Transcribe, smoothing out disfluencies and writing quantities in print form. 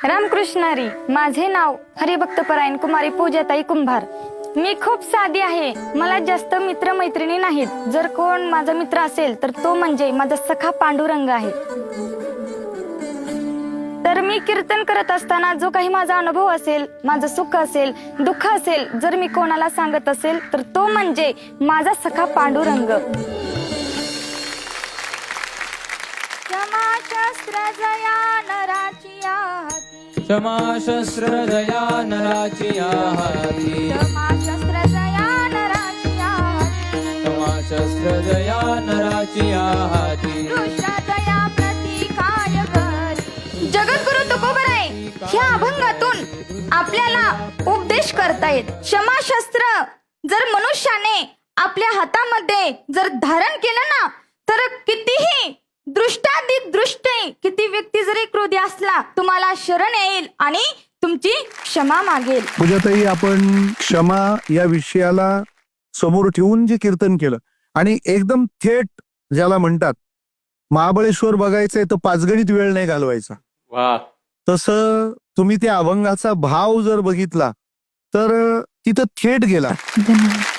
रामकृष्णारी. माझे नाव हरिभक्तपरायण कुमारी पूजाताई कुंभार. मी खूप साधी आहे. मला जास्त मित्र मैत्रिणी नाहीत. जर कोण माझा मित्र असेल तर तो म्हणजे माझा सखा पांडुरंग आहे. तर मी कीर्तन करत असताना जो काही माझा अनुभव असेल, माझं सुख असेल, दुःख असेल, जर मी कोणाला सांगत असेल तर तो म्हणजे माझा सखा पांडुरंग. क्षमाशस्त्र जया नराची हाती, क्षमाशस्त्र जया नराची हाती, क्षमाशस्त्र जया नराची हाती, क्षमाशस्त्र जया नराची हाती, दृष्टा दया प्रतिकाय करी. जगद्गुरु तुकोबराय ह्या अभंगातून आपल्याला उपदेश करतायत. क्षमाशस्त्र जर मनुष्याने आपल्या हातामध्ये जर धारण केलं ना, तर कितीही दृष्टादी दृष्टी, किती व्यक्ती जरी क्रोधी असला, तुम्हाला शरण येईल आणि तुमची क्षमा मागेल. पूजाताई, आपण क्षमा या विषयाला समोर ठेवून जे कीर्तन केलं आणि एकदम थेट ज्याला म्हणतात महाबळेश्वर बघायचंय तर पाचगणित वेळ नाही घालवायचा, वा, तसं तुम्ही त्या अभंगाचा भाव जर बघितला तर तिथं थेट गेला. धन्यवाद.